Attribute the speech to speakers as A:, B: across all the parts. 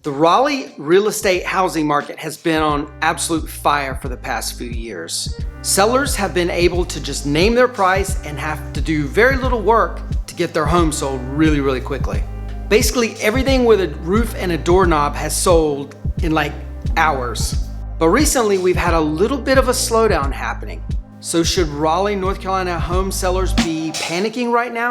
A: The Raleigh real estate housing market has been on absolute fire for the past few years. Sellers have been able to just name their price and have to do very little work to get their home sold really quickly. Basically everything with a roof and a doorknob has sold in like hours. But recently we've had a little bit of a slowdown happening. So should Raleigh, North Carolina home sellers be panicking right now?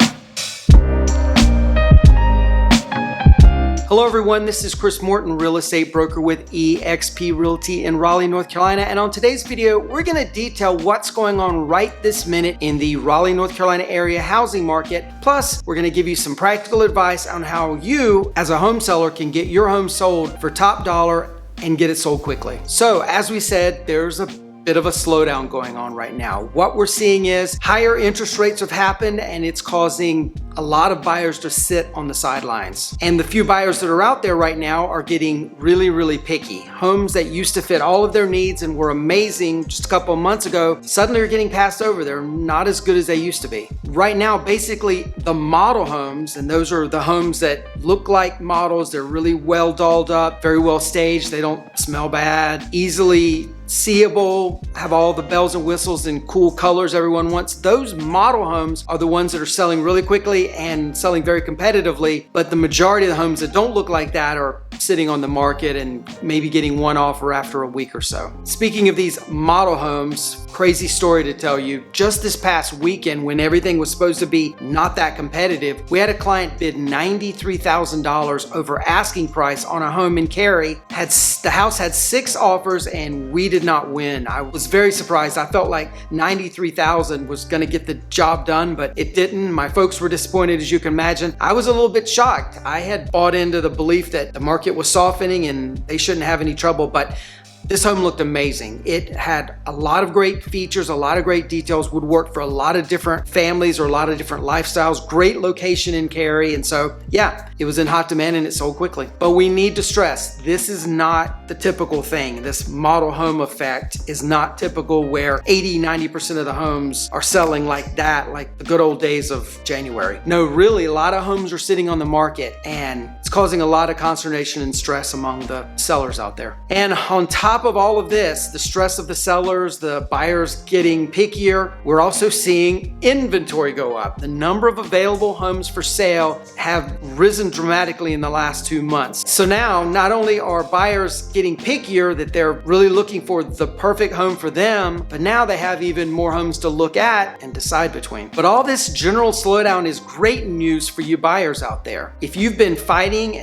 A: Hello everyone, this is Chris Morton, real estate broker with eXp Realty in Raleigh, North Carolina. And on today's video, we're gonna detail what's going on right this minute in the Raleigh, North Carolina area housing market. Plus, we're gonna give you some practical advice on how you, as a home seller, can get your home sold for top dollar and get it sold quickly. So as we said, there's a bit of a slowdown going on right now. What we're seeing is higher interest rates have happened and it's causing a lot of buyers to sit on the sidelines. And the few buyers that are out there right now are getting really picky. Homes that used to fit all of their needs and were amazing just a couple of months ago, suddenly are getting passed over. They're not as good as they used to be. Right now, basically the model homes, and those are the homes that look like models, they're really well dolled up, very well staged, they don't smell bad, easily seeable, have all the bells and whistles and cool colors everyone wants. Those model homes are the ones that are selling really quickly and selling very competitively, but the majority of the homes that don't look like that are sitting on the market and maybe getting one offer after a week or so. Speaking of these model homes, crazy story to tell you. Just this past weekend when everything was supposed to be not that competitive, we had a client bid $93,000 over asking price on a home in Cary. The house had 6 offers and we did not win. I was very surprised. I felt like $93,000 was gonna get the job done, but it didn't. My folks were disappointed, as you can imagine. I was a little bit shocked. I had bought into the belief that the market was softening and they shouldn't have any trouble, but this home looked amazing. It had a lot of great features, a lot of great details, would work for a lot of different families or a lot of different lifestyles, great location in Cary. And so, yeah, it was in hot demand and it sold quickly. But we need to stress, this is not the typical thing. This model home effect is not typical where 80-90% of the homes are selling like that, like the good old days of January. No, really, a lot of homes are sitting on the market and it's causing a lot of consternation and stress among the sellers out there. And on top of all of this, the stress of the sellers, the buyers getting pickier, we're also seeing inventory go up. The number of available homes for sale have risen dramatically in the last 2 months. So now, not only are buyers getting pickier, that they're really looking for the perfect home for them, but now they have even more homes to look at and decide between. But all this general slowdown is great news for you buyers out there. If you've been fighting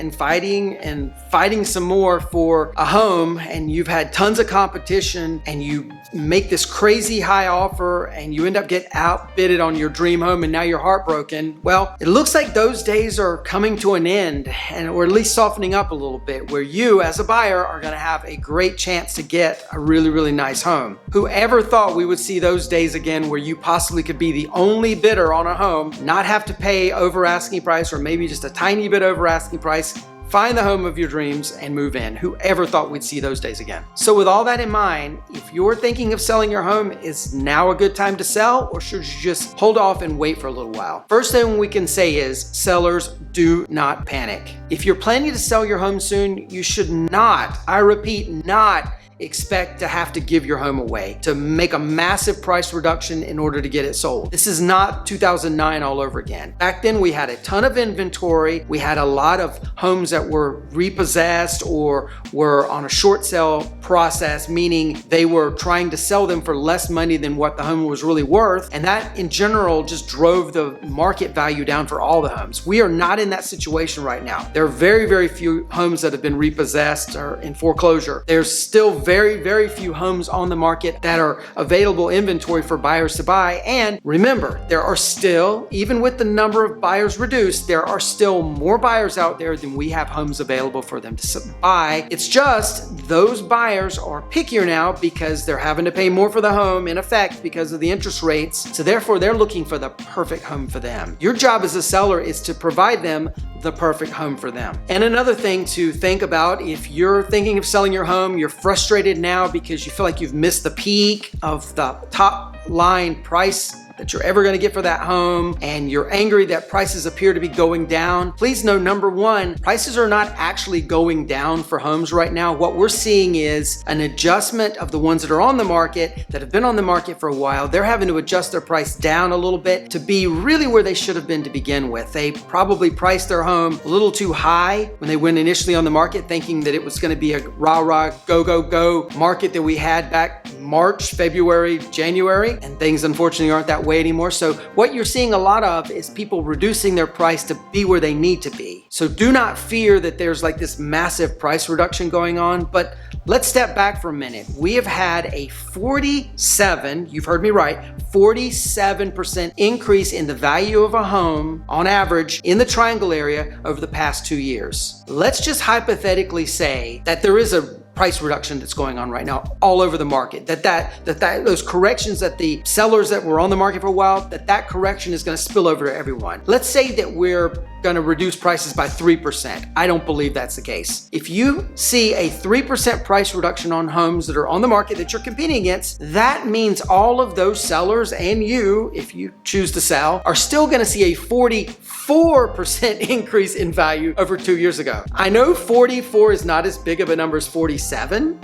A: some more for a home and you've had tons of competition and you make this crazy high offer and you end up getting outbidded on your dream home and now you're heartbroken, well, it looks like those days are coming to an end, or at least softening up a little bit, where you as a buyer are going to have a great chance to get a really nice home. Whoever thought we would see those days again where you possibly could be the only bidder on a home, not have to pay over asking price or maybe just a tiny bit over asking price, find the home of your dreams and move in. Whoever thought we'd see those days again? So with all that in mind, if you're thinking of selling your home, is now a good time to sell, or should you just hold off and wait for a little while? First thing we can say is sellers, do not panic. If you're planning to sell your home soon, you should not, I repeat, not expect to have to give your home away to make a massive price reduction in order to get it sold. This is not 2009 all over again. Back then we had a ton of inventory. We had a lot of homes that were repossessed or were on a short sale process, meaning they were trying to sell them for less money than what the home was really worth. And that in general just drove the market value down for all the homes. We are not in that situation right now. There are very few homes that have been repossessed or in foreclosure. There's still very few homes on the market that are available inventory for buyers to buy. And remember, there are still, even with the number of buyers reduced, there are still more buyers out there than we have homes available for them to buy. It's just those buyers are pickier now because they're having to pay more for the home, in effect, because of the interest rates. So therefore, they're looking for the perfect home for them. Your job as a seller is to provide them the perfect home for them. And another thing to think about, if you're thinking of selling your home, you're frustrated now because you feel like you've missed the peak of the top line price that you're ever going to get for that home, and you're angry that prices appear to be going down, please know, number one, prices are not actually going down for homes right now. What we're seeing is an adjustment of the ones that are on the market, that have been on the market for a while. They're having to adjust their price down a little bit to be really where they should have been to begin with. They probably priced their home a little too high when they went initially on the market, thinking that it was going to be a rah-rah, go market that we had back March, February, January, and things unfortunately aren't that way anymore. So what you're seeing a lot of is people reducing their price to be where they need to be. So do not fear that there's like this massive price reduction going on, but let's step back for a minute. We have had a 47, you've heard me right, 47% increase in the value of a home on average in the Triangle area over the past 2 years. Let's just hypothetically say that there is a price reduction that's going on right now all over the market, that those corrections that the sellers that were on the market for a while, that correction is going to spill over to everyone. Let's say that we're going to reduce prices by 3%. I don't believe that's the case. If you see a 3% price reduction on homes that are on the market that you're competing against, that means all of those sellers and you, if you choose to sell, are still going to see a 44% increase in value over 2 years ago. I know 44 is not as big of a number as 47,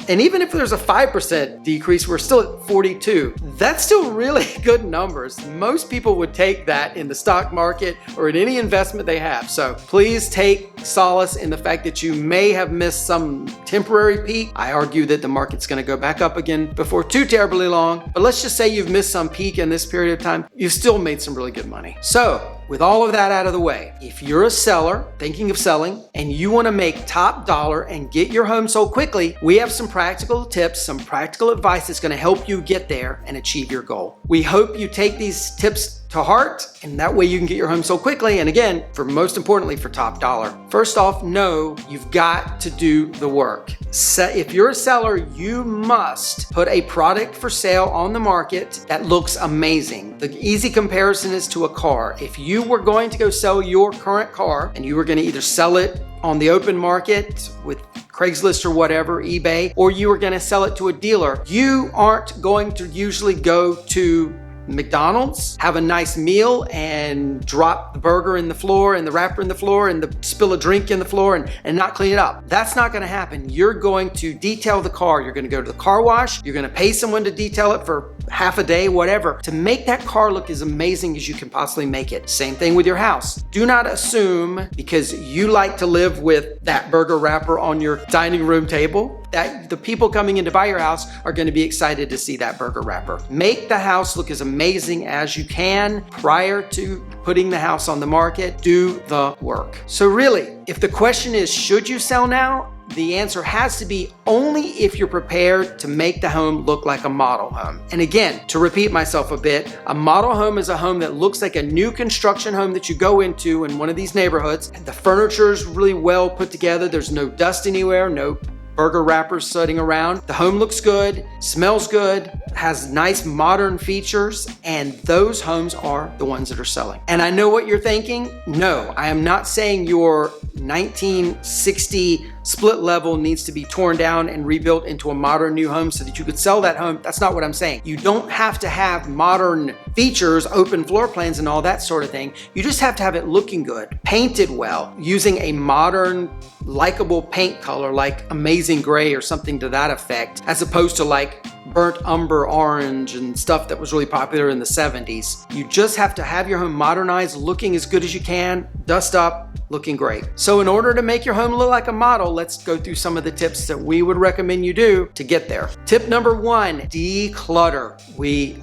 A: and even if there's a 5% decrease, we're still at 42. That's still really good numbers. Most people would take that in the stock market or in any investment they have. So please take solace in the fact that you may have missed some temporary peak. I argue that the market's going to go back up again before too terribly long, but let's just say you've missed some peak in this period of time. You've still made some really good money. So with all of that out of the way, if you're a seller thinking of selling and you want to make top dollar and get your home sold quickly, we have some practical tips, some practical advice that's going to help you get there and achieve your goal. We hope you take these tips to heart, and that way you can get your home sold quickly, and again, for most importantly, for top dollar. First off, know you've got to do the work. If you're a seller, you must put a product for sale on the market that looks amazing. The easy comparison is to a car. If you were going to go sell your current car and you were going to either sell it on the open market with Craigslist or whatever, eBay, or you were going to sell it to a dealer, you aren't going to usually go to McDonald's, have a nice meal, and drop the burger in the floor and the wrapper in the floor and spill a drink in the floor and not clean it up. That's not going to happen. You're going to detail the car. You're going to go to the car wash. You're going to pay someone to detail it for half a day, whatever, to make that car look as amazing as you can possibly make it. Same thing with your house. Do not assume because you like to live with that burger wrapper on your dining room table that the people coming in to buy your house are going to be excited to see that burger wrapper. Make the house look as amazing as you can prior to putting the house on the market. Do the work. So really, if the question is, should you sell now? The answer has to be only if you're prepared to make the home look like a model home. And again, to repeat myself a bit, a model home is a home that looks like a new construction home that you go into in one of these neighborhoods. And the furniture is really well put together. There's no dust anywhere, no burger wrappers sitting around. The home looks good, smells good, has nice modern features, and those homes are the ones that are selling. And I know what you're thinking. No, I am not saying your 1960 split level needs to be torn down and rebuilt into a modern new home so that you could sell that home. That's not what I'm saying. You don't have to have modern features, open floor plans, and all that sort of thing. You just have to have it looking good, painted well, using a modern, likable paint color like Amazing Gray or something to that effect, as opposed to like burnt umber orange and stuff that was really popular in the 70s. You just have to have your home modernized, looking as good as you can, dust up, looking great. So in order to make your home look like a model, let's go through some of the tips that we would recommend you do to get there. Tip number one, declutter.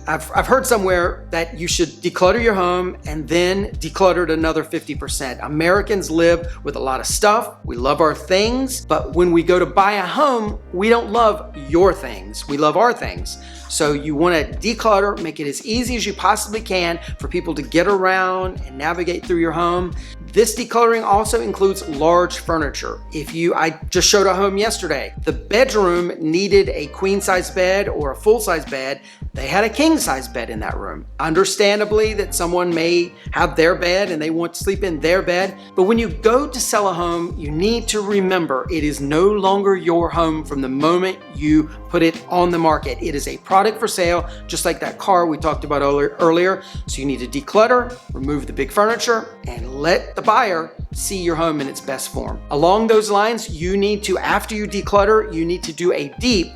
A: I've heard somewhere that you should declutter your home and then declutter it another 50%. Americans live with a lot of stuff. We love our things, but when we go to buy a home, we don't love your things. We love our things. So you want to declutter, make it as easy as you possibly can for people to get around and navigate through your home. This decluttering also includes large furniture. I just showed a home yesterday. The bedroom needed a queen size bed or a full size bed. They had a king size bed in that room. Understandably that someone may have their bed and they want to sleep in their bed. But when you go to sell a home, you need to remember it is no longer your home from the moment you put it on the market. It is a product for sale, just like that car we talked about earlier. So you need to declutter, remove the big furniture, and let the buyer see your home in its best form. Along those lines, you need to, after you declutter, you need to do a deep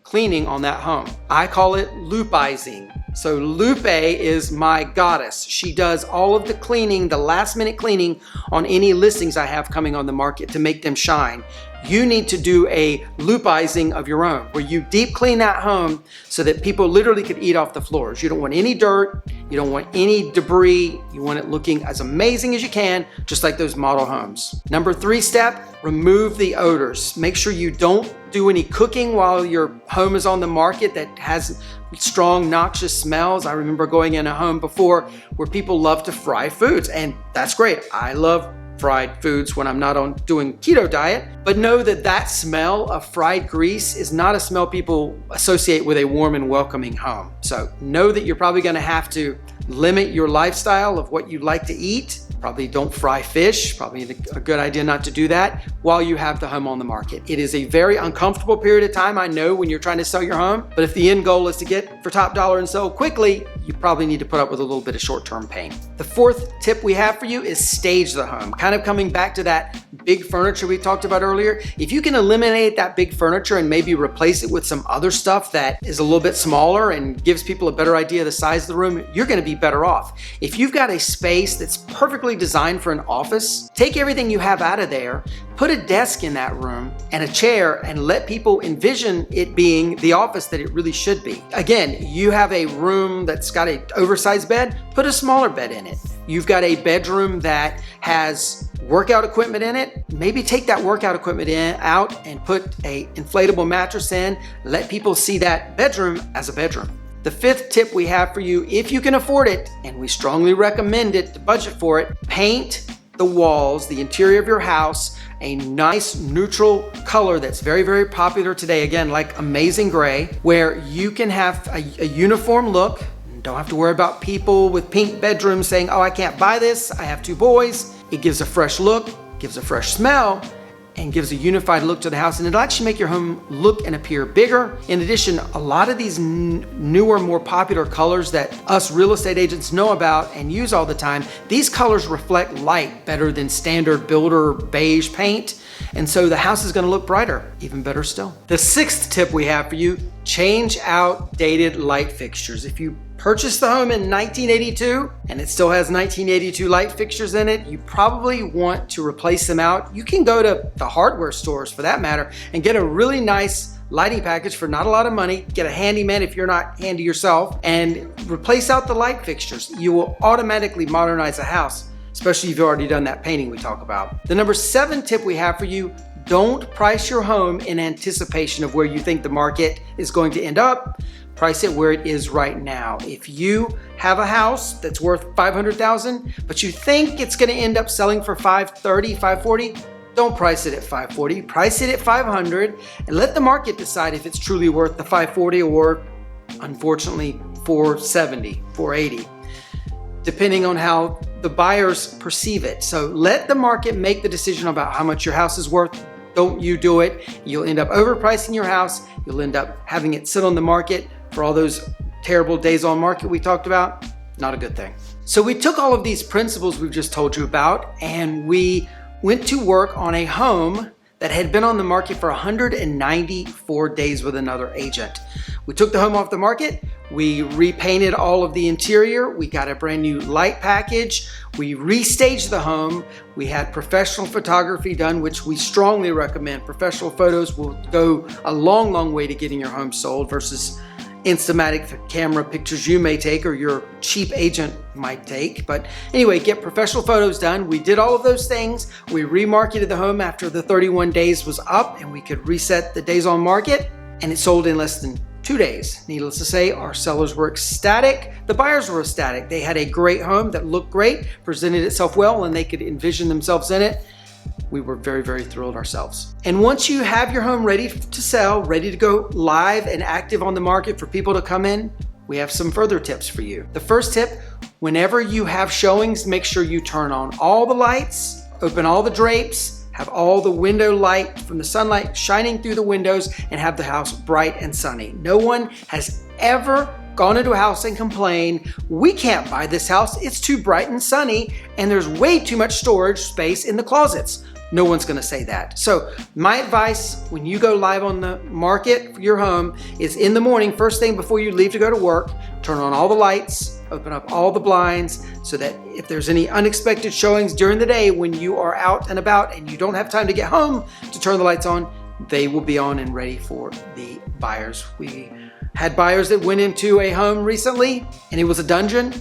A: cleaning on that home. I call it loopizing. So Lupe is my goddess. She does all of the cleaning, the last minute cleaning on any listings I have coming on the market to make them shine. You need to do a loopizing of your own, where you deep clean that home so that people literally could eat off the floors. You don't want any dirt, you don't want any debris, you want it looking as amazing as you can, just like those model homes. Number 3 step, remove the odors. Make sure you don't do any cooking while your home is on the market that has strong, noxious smells. I remember going in a home before where people love to fry foods, and that's great. I love fried foods when I'm not on doing keto diet, but know that that smell of fried grease is not a smell people associate with a warm and welcoming home. So know that you're probably going to have to limit your lifestyle of what you like to eat. Probably don't fry fish, probably a good idea not to do that while you have the home on the market. It is a very uncomfortable period of time, I know, when you're trying to sell your home, but if the end goal is to get for top dollar and sell quickly, you probably need to put up with a little bit of short-term pain. The 4th tip we have for you is stage the home. Kind of coming back to that big furniture we talked about earlier. If you can eliminate that big furniture and maybe replace it with some other stuff that is a little bit smaller and gives people a better idea of the size of the room, you're going to be better off. If you've got a space that's perfectly designed for an office, take everything you have out of there, put a desk in that room and a chair, and let people envision it being the office that it really should be. Again, you have a room that's got an oversized bed, put a smaller bed in it. You've got a bedroom that has workout equipment in it, maybe take that workout equipment out and put an inflatable mattress in. Let people see that bedroom as a bedroom. The 5th tip we have for you, if you can afford it, and we strongly recommend it to budget for it, paint the walls, the interior of your house, a nice neutral color that's very, very popular today. Again, like amazing gray, where you can have a uniform look. Don't have to worry about people with pink bedrooms saying, oh, I can't buy this, I have 2 boys. It gives a fresh look, gives a fresh smell, and gives a unified look to the house, and it'll actually make your home look and appear bigger. In addition, a lot of these newer, more popular colors that us real estate agents know about and use all the time, these colors reflect light better than standard builder beige paint, and so the house is going to look brighter, even better still. The 6th tip we have for you, change out dated light fixtures. If you purchased the home in 1982 and it still has 1982 light fixtures in it, you probably want to replace them out. You can go to the hardware stores for that matter and get a really nice lighting package for not a lot of money. Get a handyman if you're not handy yourself and replace out the light fixtures. You will automatically modernize a house, especially if you've already done that painting we talk about. The number 7 tip we have for you, don't price your home in anticipation of where you think the market is going to end up. Price it where it is right now. If you have a house that's worth $500,000, but you think it's going to end up selling for $530,000, $540,000, don't price it at $540,000. Price it at $500,000 and let the market decide if it's truly worth the $540,000 or, unfortunately, $470,000, $480,000, depending on how the buyers perceive it. So let the market make the decision about how much your house is worth. Don't you do it. You'll end up overpricing your house. You'll end up having it sit on the market for all those terrible days on market we talked about. Not a good thing. So we took all of these principles we've just told you about and we went to work on a home that had been on the market for 194 days with another agent. We took the home off the market. We repainted all of the interior. We got a brand new light package. We restaged the home. We had professional photography done, which we strongly recommend. Professional photos will go a long, long way to getting your home sold versus Instamatic camera pictures you may take or your cheap agent might take. But anyway, get professional photos done. We did all of those things. We remarketed the home after the 31 days was up and we could reset the days on market, and it sold in less than 2 days. Needless to say, our sellers were ecstatic. The buyers were ecstatic. They had a great home that looked great, presented itself well, and they could envision themselves in it. We were very, very thrilled ourselves. And once you have your home ready to sell, ready to go live and active on the market for people to come in, we have some further tips for you. The first tip, whenever you have showings, make sure you turn on all the lights, open all the drapes, have all the window light from the sunlight shining through the windows, and have the house bright and sunny. No one has ever gone into a house and complained, we can't buy this house, it's too bright and sunny, and there's way too much storage space in the closets. No one's gonna say that. So my advice when you go live on the market for your home is in the morning, first thing before you leave to go to work, turn on all the lights, open up all the blinds so that if there's any unexpected showings during the day when you are out and about and you don't have time to get home to turn the lights on, they will be on and ready for the buyers. We had buyers that went into a home recently and it was a dungeon.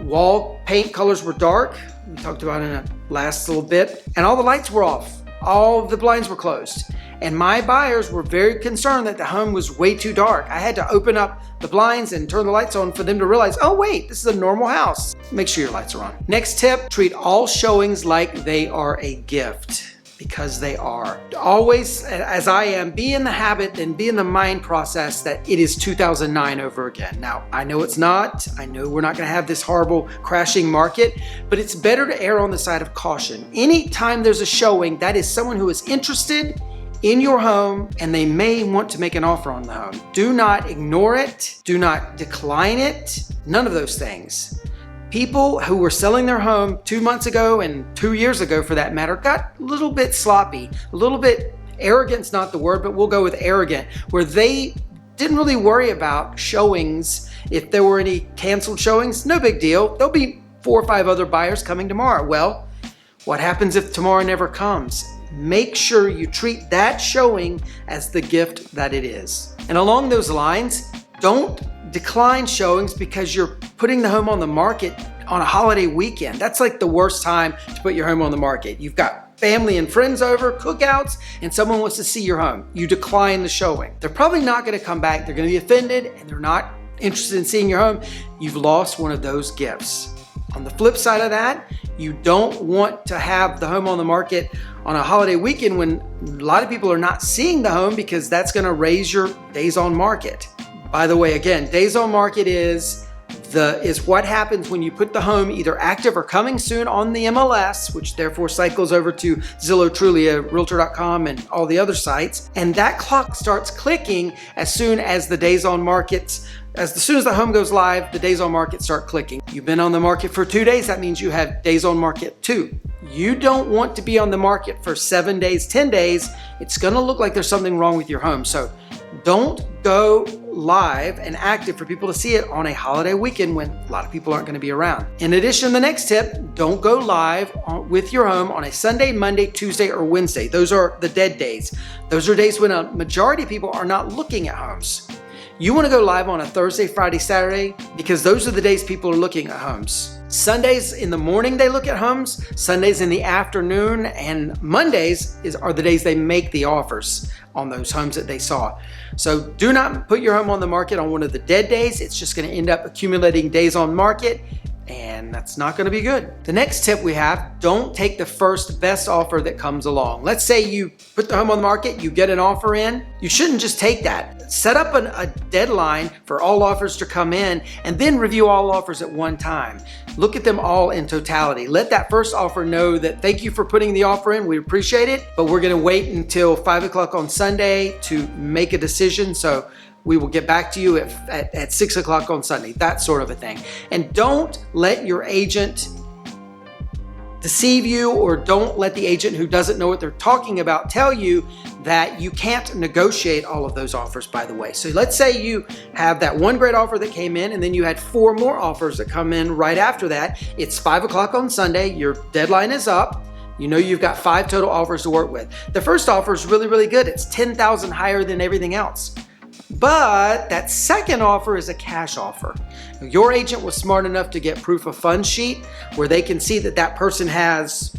A: Wall paint colors were dark. We talked about it in a last little bit, and all the lights were off. All of the blinds were closed. And my buyers were very concerned that the home was way too dark. I had to open up the blinds and turn the lights on for them to realize, oh wait, this is a normal house. Make sure your lights are on. Next tip, treat all showings like they are a gift. Because they are. Always, as I am, be in the habit and be in the mind process that it is 2009 over again. Now, I know it's not. I know we're not going to have this horrible crashing market, but it's better to err on the side of caution. Anytime there's a showing, that is someone who is interested in your home and they may want to make an offer on the home. Do not ignore it. Do not decline it. None of those things. People who were selling their home 2 months ago and 2 years ago for that matter got a little bit sloppy, a little bit, arrogant's not the word, but we'll go with arrogant, where they didn't really worry about showings. If there were any canceled showings, no big deal. There'll be 4 or 5 other buyers coming tomorrow. Well, what happens if tomorrow never comes? Make sure you treat that showing as the gift that it is. And along those lines, don't decline showings because you're putting the home on the market on a holiday weekend. That's like the worst time to put your home on the market. You've got family and friends over, cookouts, and someone wants to see your home. You decline the showing. They're probably not going to come back. They're going to be offended and they're not interested in seeing your home. You've lost one of those gifts. On the flip side of that, you don't want to have the home on the market on a holiday weekend when a lot of people are not seeing the home because that's going to raise your days on market. By the way, again, days on market is what happens when you put the home either active or coming soon on the MLS, which therefore cycles over to Zillow, Trulia, Realtor.com, and all the other sites. And that clock starts clicking as soon as the days on markets, as soon as the home goes live, the days on market start clicking. You've been on the market for 2 days, that means you have days on market 2. You don't want to be on the market for 7 days, 10 days. It's gonna look like there's something wrong with your home. So don't go live and active for people to see it on a holiday weekend when a lot of people aren't going to be around. In addition, the next tip, don't go live with your home on a Sunday, Monday, Tuesday, or Wednesday. Those are the dead days. Those are days when a majority of people are not looking at homes. You want to go live on a Thursday, Friday, Saturday, because those are the days people are looking at homes. Sundays in the morning they look at homes, Sundays in the afternoon, and Mondays are the days they make the offers on those homes that they saw. So do not put your home on the market on one of the dead days. It's just going to end up accumulating days on market, and that's not going to be good. The next tip we have, don't take the first best offer that comes along. Let's say you put the home on the market, you get an offer in. You shouldn't just take that. Set up a deadline for all offers to come in and then review all offers at one time. Look at them all in totality. Let that first offer know that thank you for putting the offer in. We appreciate it, but we're going to wait until 5 o'clock on Sunday to make a decision. So we will get back to you at 6 o'clock on Sunday, that sort of a thing. And don't let your agent deceive you, or don't let the agent who doesn't know what they're talking about tell you that you can't negotiate all of those offers, by the way. So let's say you have that one great offer that came in and then you had 4 more offers that come in right after that. It's 5 o'clock on Sunday, your deadline is up. You know you've got 5 total offers to work with. The first offer is really, really good. It's $10,000 higher than everything else. But that second offer is a cash offer. Your agent was smart enough to get proof of funds sheet where they can see that that person has,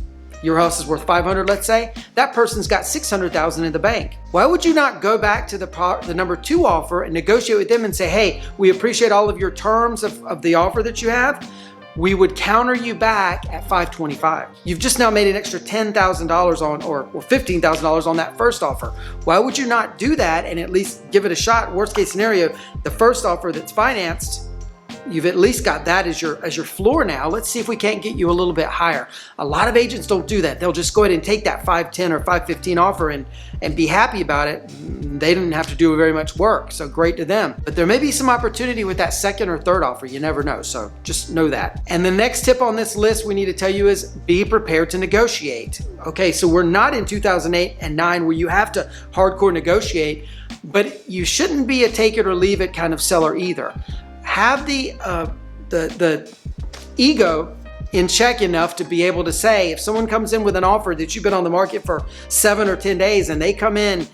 A: Your house is worth 500, let's say. That person's got 600,000 in the bank. Why would you not go back to the number 2 offer and negotiate with them and say, hey, we appreciate all of your terms of the offer that you have. We would counter you back at $525. You've just now made an extra $10,000 on or $15,000 on that first offer. Why would you not do that and at least give it a shot? Worst case scenario, the first offer that's financed, you've at least got that as your floor now. Let's see if we can't get you a little bit higher. A lot of agents don't do that. They'll just go ahead and take that 510 or 515 offer and be happy about it. They didn't have to do very much work, so great to them. But there may be some opportunity with that second or third offer. You never know, so just know that. And the next tip on this list we need to tell you is be prepared to negotiate. Okay, so we're not in 2008 and 9 where you have to hardcore negotiate, but you shouldn't be a take it or leave it kind of seller either. Have the ego in check enough to be able to say, if someone comes in with an offer that you've been on the market for 7 or 10 days and they come in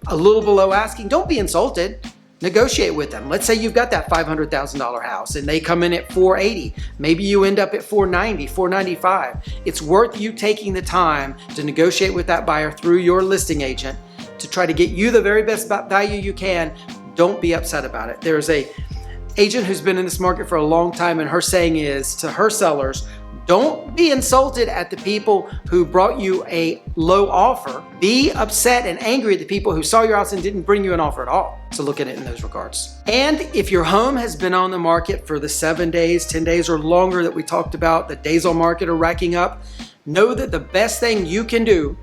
A: a little below asking, don't be insulted. Negotiate with them. Let's say you've got that $500,000 house and they come in at $480. Maybe you end up at $490, $495. It's worth you taking the time to negotiate with that buyer through your listing agent to try to get you the very best value you can. Don't be upset about it. There's a agent who's been in this market for a long time, and her saying is to her sellers, don't be insulted at the people who brought you a low offer. Be upset and angry at the people who saw your house and didn't bring you an offer at all. So look at it in those regards. And if your home has been on the market for the 7 days, 10 days or longer that we talked about, the days on market are racking up, know that the best thing you can do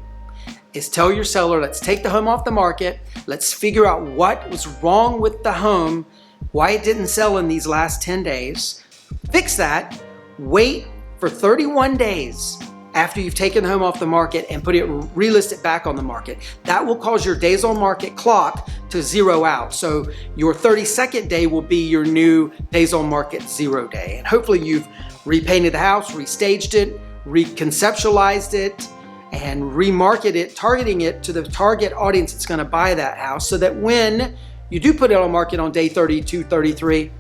A: is tell your seller, let's take the home off the market. Let's figure out what was wrong with the home, why it didn't sell in these last 10 days. Fix that. Wait for 31 days after you've taken the home off the market and relist it back on the market. That will cause your days on market clock to zero out. So your 32nd day will be your new days on market 0 day. And hopefully you've repainted the house, restaged it, reconceptualized it, and remarket it, targeting it to the target audience that's going to buy that house, so that when you do put it on market on day 32, 33,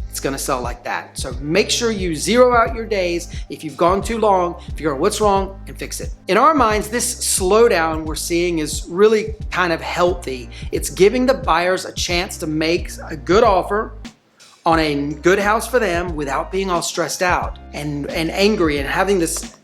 A: it's going to sell like that. So make sure you zero out your days. If you've gone too long, figure out what's wrong and fix it. In our minds, this slowdown we're seeing is really kind of healthy. It's giving the buyers a chance to make a good offer on a good house for them without being all stressed out and angry and having this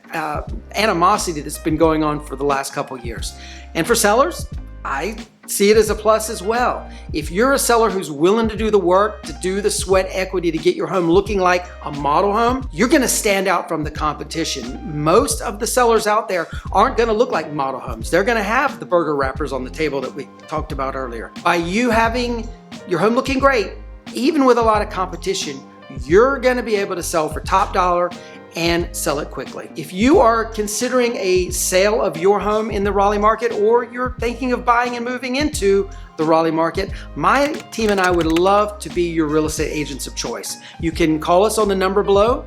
A: animosity that's been going on for the last couple of years. And for sellers, I see it as a plus as well. If you're a seller who's willing to do the work, to do the sweat equity to get your home looking like a model home, you're gonna stand out from the competition. Most of the sellers out there aren't gonna look like model homes. They're gonna have the burger wrappers on the table that we talked about earlier. By you having your home looking great, even with a lot of competition, you're gonna be able to sell for top dollar and sell it quickly. If you are considering a sale of your home in the Raleigh market, or you're thinking of buying and moving into the Raleigh market, my team and I would love to be your real estate agents of choice. You can call us on the number below,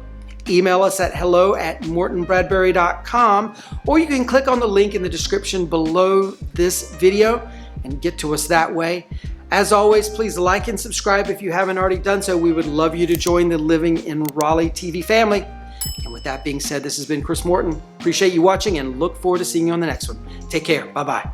A: email us at hello@mortonbradbury.com, or you can click on the link in the description below this video and get to us that way. As always, please like and subscribe if you haven't already done so. We would love you to join the Living in Raleigh TV family. And with that being said, this has been Chris Morton. Appreciate you watching and look forward to seeing you on the next one. Take care. Bye-bye.